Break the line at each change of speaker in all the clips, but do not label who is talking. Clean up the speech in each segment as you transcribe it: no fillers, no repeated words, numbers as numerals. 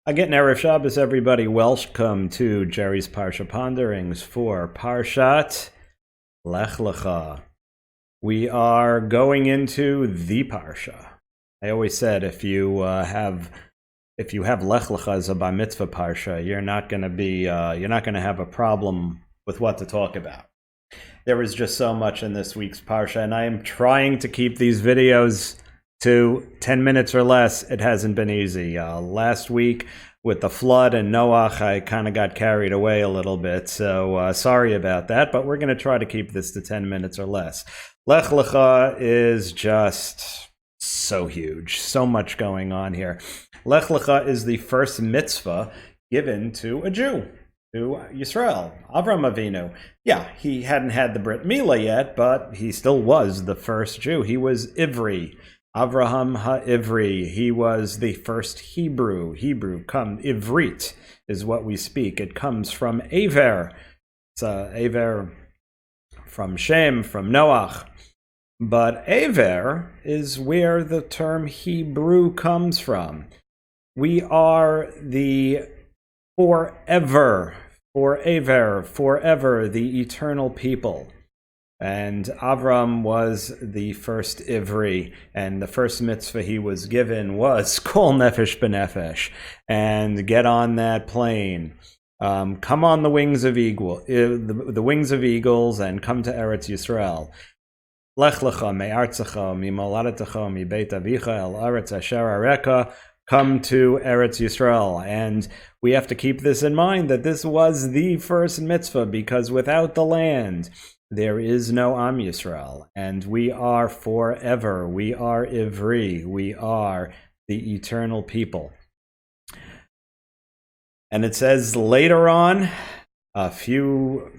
Again, Erev Shabbos, everybody. Welcome to Jerry's Parsha Ponderings for Parshat Lech Lcha. We are going into the Parsha. I always said if you have Lech Lcha as a Bar Mitzvah Parsha, you're not going to have a problem with what to talk about. There is just so much in this week's Parsha, and I am trying to keep these videos to 10 minutes or less. It hasn't been easy. Last week with the flood and Noach, I kind of got carried away a little bit, so sorry about that, but we're going to try to keep this to 10 minutes or less. Lech Lcha is just so huge, so much going on here. Lech Lcha is the first mitzvah given to a Jew, to Yisrael, Avram Avinu. Yeah, he hadn't had the Brit Milah yet, but he still was the first Jew. He was Ivri. Avraham HaIvri, he was the first Hebrew. Ivrit is what we speak. It comes from Aver. It's Aver from Shem, from Noach. But Aver is where the term Hebrew comes from. We are the forever, the eternal people. And Avram was the first Ivri, and the first mitzvah he was given was Kol Nefesh B'Nefesh, and get on that plane. Come on the wings of eagles, and come to Eretz Yisrael. Lech Lcha me'artzecha mi'moladetecha mi'beit avicha el Eretz asher areka. Come to Eretz Yisrael. And we have to keep this in mind, that this was the first mitzvah, because without the land, there is no Am Yisrael, and we are forever. We are Ivri. We are the eternal people. And it says later on, a few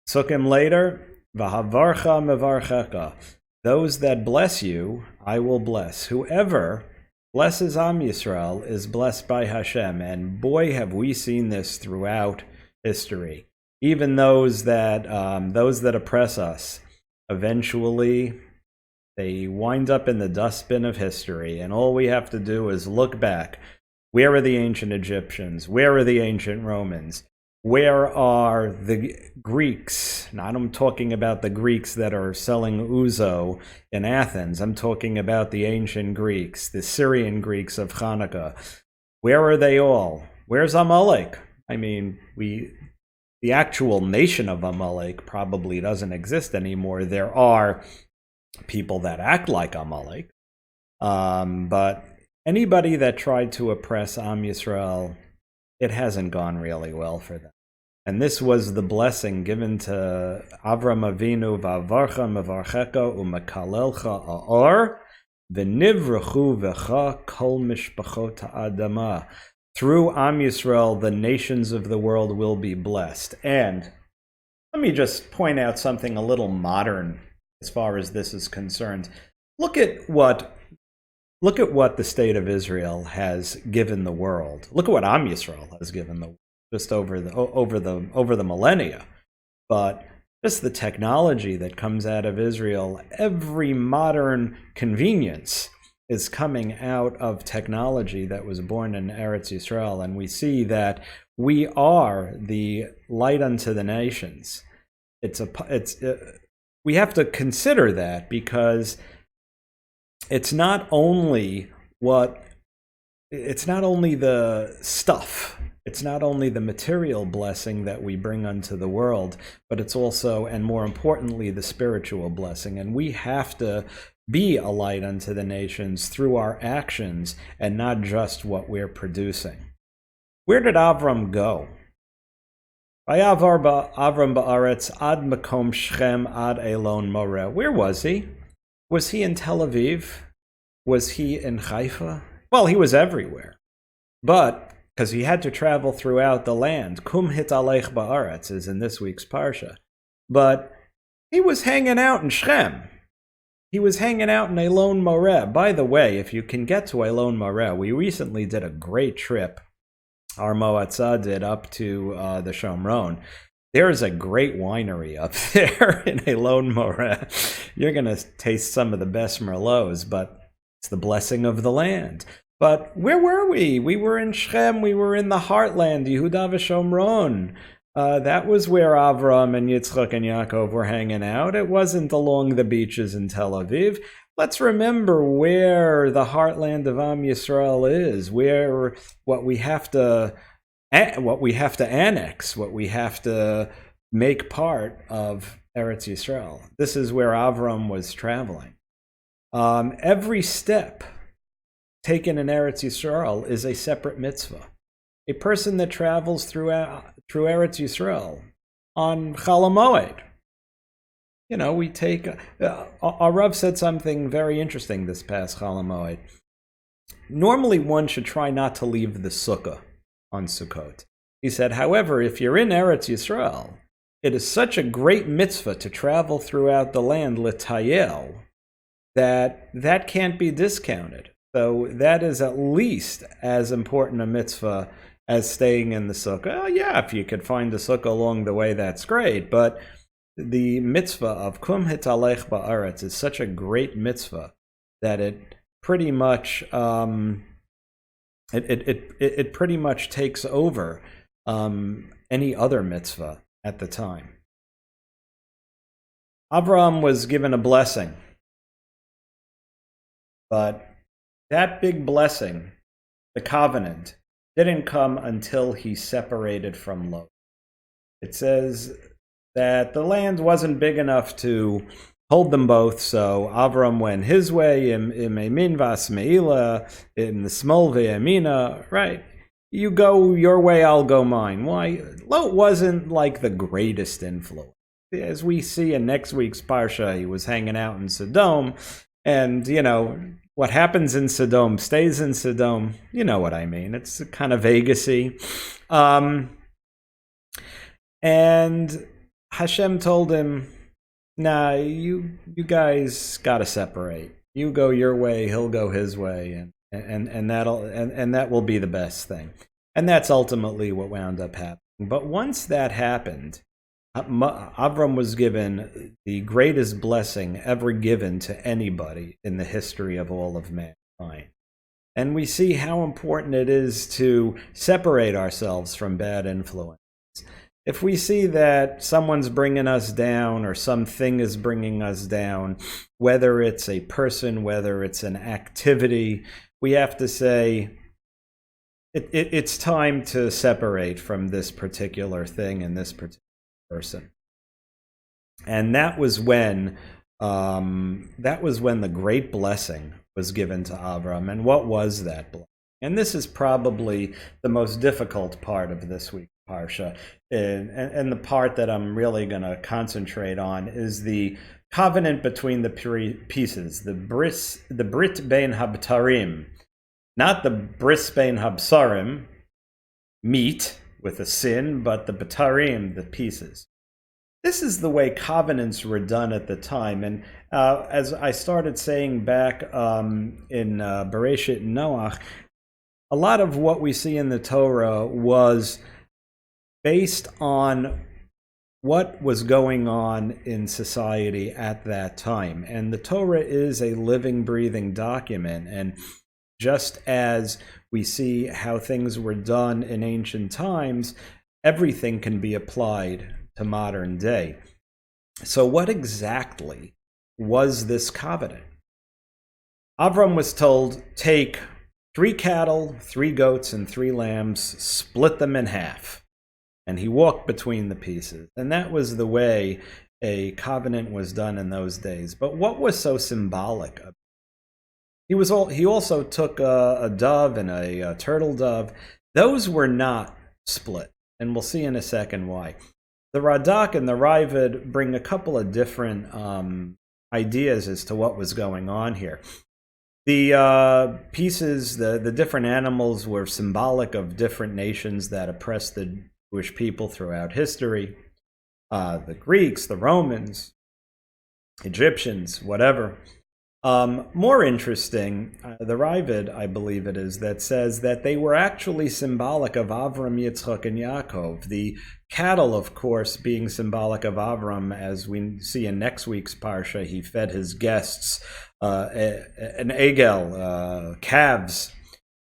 sukkim later, V'havarcha mevarcheka. Those that bless you, I will bless. Whoever blesses Am Yisrael is blessed by Hashem. And boy, have we seen this throughout history. Even those that oppress us, eventually they wind up in the dustbin of history, and all we have to do is look back. Where are the ancient Egyptians? Where are the ancient Romans? Where are the Greeks? Now, I'm talking about the Greeks that are selling ouzo in Athens. I'm talking about the ancient Greeks, the Syrian Greeks of Hanukkah. Where are they all? Where's Amalek? I mean, the actual nation of Amalek probably doesn't exist anymore. There are people that act like Amalek, but anybody that tried to oppress Am Yisrael, it hasn't gone really well for them. And this was the blessing given to Avram Avinu, V'avarcha mevarcheka u'mekalelcha ha'or v'nivrachu v'cha kol mishpachot ha'adama. Through Am Yisrael, the nations of the world will be blessed. And let me just point out something a little modern as far as this is concerned. Look at what the state of Israel has given the world. Look at what Am Yisrael has given the world just over the millennia. But just the technology that comes out of Israel, every modern convenience is coming out of technology that was born in Eretz Yisrael, and we see that we are the light unto the nations. We have to consider that, because it's not only the stuff, it's not only the material blessing that we bring unto the world, but it's also, and more importantly, the spiritual blessing. And we have to be a light unto the nations through our actions and not just what we're producing. Where did Avram go? Vayavar Avram ba'aretz ad makom Shechem ad Elon Moreh. Where was he? Was he in Tel Aviv? Was he in Haifa? Well, he was everywhere. But because he had to travel throughout the land, kum hitalech ba'aretz is in this week's Parsha. But he was hanging out in Shechem. He was hanging out in Elon Moreh. By the way, if you can get to Elon Moreh, we recently did a great trip. Our Moatzah did up to the Shomron. There is a great winery up there in Elon Moreh. You're going to taste some of the best Merlots, but it's the blessing of the land. But where were we? We were in Shechem. We were in the heartland, Yehuda v'Shomron. That was where Avram and Yitzchak and Yaakov were hanging out. It wasn't along the beaches in Tel Aviv. Let's remember where the heartland of Am Yisrael is, where what we have to annex, what we have to make part of Eretz Yisrael. This is where Avram was traveling. Every step taken in Eretz Yisrael is a separate mitzvah. A person that travels through Eretz Yisrael on Chol HaMoed, we take. Our Rav said something very interesting this past Chol HaMoed. Normally, one should try not to leave the sukkah on Sukkot. He said, however, if you're in Eretz Yisrael, it is such a great mitzvah to travel throughout the land, l'tayel, that can't be discounted. So that is at least as important a mitzvah as staying in the sukkah. Oh, yeah, if you could find a sukkah along the way, that's great. But the mitzvah of kum hitalech ba'aretz is such a great mitzvah that it pretty much it pretty much takes over any other mitzvah at the time. Abraham was given a blessing, but that big blessing, the covenant, didn't come until he separated from Lot. It says that the land wasn't big enough to hold them both, so Avram went his way, im emin v'asmeila, in the smol ve'emina, right? You go your way, I'll go mine. Why? Lot wasn't like the greatest influence. As we see in next week's Parsha, he was hanging out in Sodom, and, what happens in Sodom stays in Sodom. You know what I mean. It's kind of Vegas-y. And Hashem told him, nah, you guys got to separate. You go your way, he'll go his way, and that will be the best thing. And that's ultimately what wound up happening. But once that happened, Avram was given the greatest blessing ever given to anybody in the history of all of mankind. And we see how important it is to separate ourselves from bad influence. If we see that someone's bringing us down or something is bringing us down, whether it's a person, whether it's an activity, we have to say, it's time to separate from this particular thing and this particular person. And that was when the great blessing was given to Avram. And what was that blessing? And this is probably the most difficult part of this week's Parsha. And the part that I'm really going to concentrate on is the covenant between the pieces, the Brit Bein Habtarim, not the Bris Bein Habsarim, meat with a sin, but the Batarim, the pieces. This is the way covenants were done at the time. And as I started saying back in Bereshit and Noach, a lot of what we see in the Torah was based on what was going on in society at that time. And the Torah is a living, breathing document. And just as we see how things were done in ancient times, everything can be applied to modern day. So what exactly was this covenant? Avram was told, take 3 cattle, 3 goats, and 3 lambs, split them in half. And he walked between the pieces. And that was the way a covenant was done in those days. But what was so symbolic of it? He also took a dove and a turtle dove. Those were not split. And we'll see in a second why. The Radak and the Ravid bring a couple of different ideas as to what was going on here. The pieces, the different animals were symbolic of different nations that oppressed the Jewish people throughout history. The Greeks, the Romans, Egyptians, whatever. More interesting, the Ravid, I believe it is, that says that they were actually symbolic of Avram, Yitzchak, and Yaakov. The cattle, of course, being symbolic of Avram, as we see in next week's Parsha, he fed his guests an egel, calves,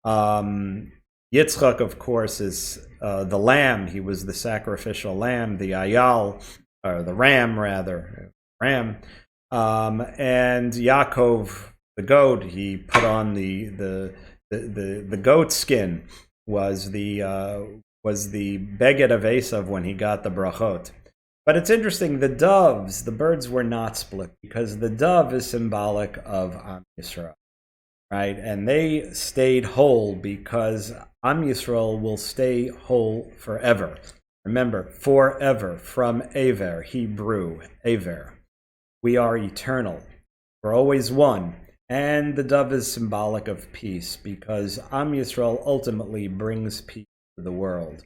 Yitzchak, of course, is the lamb. He was the sacrificial lamb, the ayal, or the ram, rather. Ram. And Yaakov, the goat, he put on the goat skin, was the beged of Esav when he got the brachot. But it's interesting, the doves, the birds were not split, because the dove is symbolic of Am Yisrael, right? And they stayed whole because Am Yisrael will stay whole forever. Remember, forever, from Aver, Hebrew, Aver. We are eternal. We're always one. And the dove is symbolic of peace, because Am Yisrael ultimately brings peace to the world.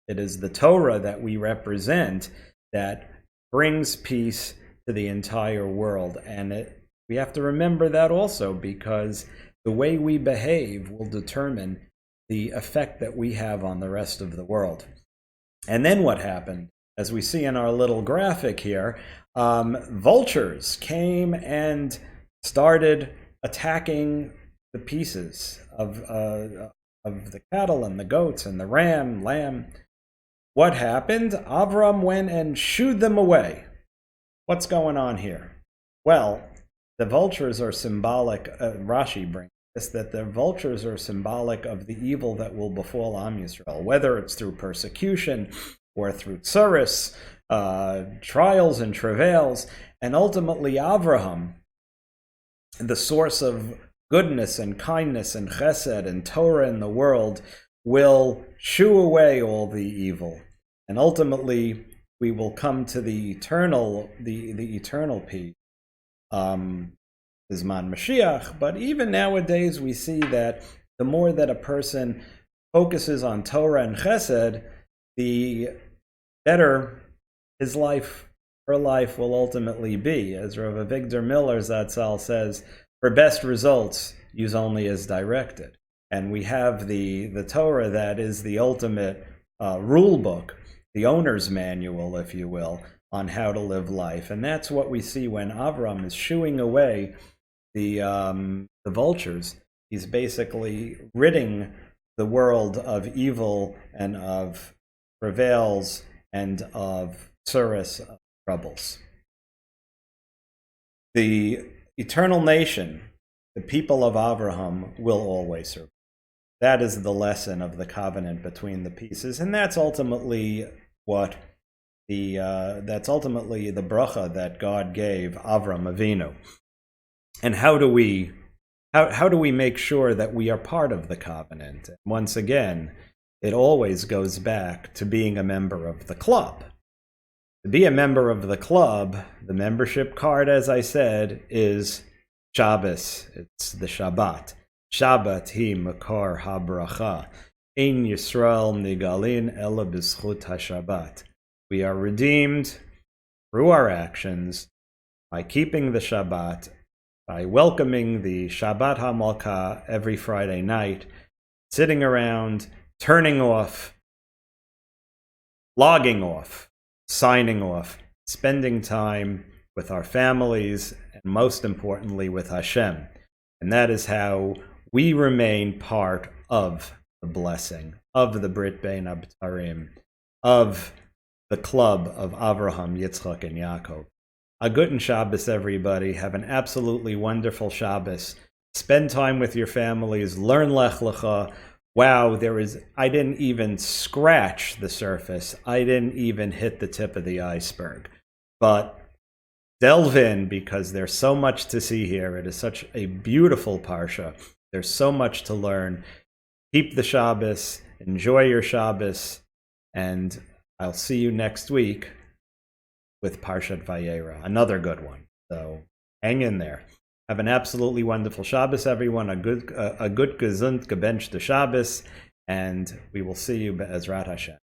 It is the Torah that we represent that brings peace to the entire world. And we have to remember that also, because the way we behave will determine the effect that we have on the rest of the world. And then what happened? As we see in our little graphic here, vultures came and started attacking the pieces of the cattle and the goats and the lamb. What happened? Avram went and shooed them away. What's going on here? Well, the vultures are symbolic, Rashi brings this, that the vultures are symbolic of the evil that will befall Am Yisrael, whether it's through persecution or through tsuris, trials and travails, and ultimately Avraham, the source of goodness and kindness and chesed and Torah in the world, will shoo away all the evil. And ultimately, we will come to the eternal peace. Zman Mashiach, but even nowadays we see that the more that a person focuses on Torah and chesed, the better his life, her life will ultimately be. As Rav Avigdor Miller Zatzal says, for best results, use only as directed. And we have the Torah that is the ultimate rule book, the owner's manual, if you will, on how to live life. And that's what we see when Avram is shooing away the vultures. He's basically ridding the world of evil and of travails and of tsuris, of troubles. The eternal nation, the people of Avraham, will always survive. That is the lesson of the covenant between the pieces, and that's ultimately what that's ultimately the bracha that God gave Avram Avinu. And how do we make sure that we are part of the covenant? And once again, it always goes back to being a member of the club. To be a member of the club, the membership card, as I said, is Shabbos. It's the Shabbat. Shabbat hi makor habracha. Ein Yisrael nigalin ela b'zchut haShabbat. We are redeemed through our actions by keeping the Shabbat, by welcoming the Shabbat HaMalkah every Friday night, sitting around, turning off, logging off, signing off, spending time with our families, and most importantly with Hashem. And that is how we remain part of the blessing, of the Brit Bein Abtarim, of the club of Avraham, Yitzchak, and Yaakov. A guten Shabbos, everybody. Have an absolutely wonderful Shabbos. Spend time with your families. Learn Lech Lcha. Wow, I didn't even scratch the surface. I didn't even hit the tip of the iceberg. But delve in, because there's so much to see here. It is such a beautiful Parsha. There's so much to learn. Keep the Shabbos. Enjoy your Shabbos. And I'll see you next week with Parshat Vayera, another good one. So hang in there. Have an absolutely wonderful Shabbos, everyone. A good gesund gebenchte Shabbos, and we will see you be'ezrat Hashem.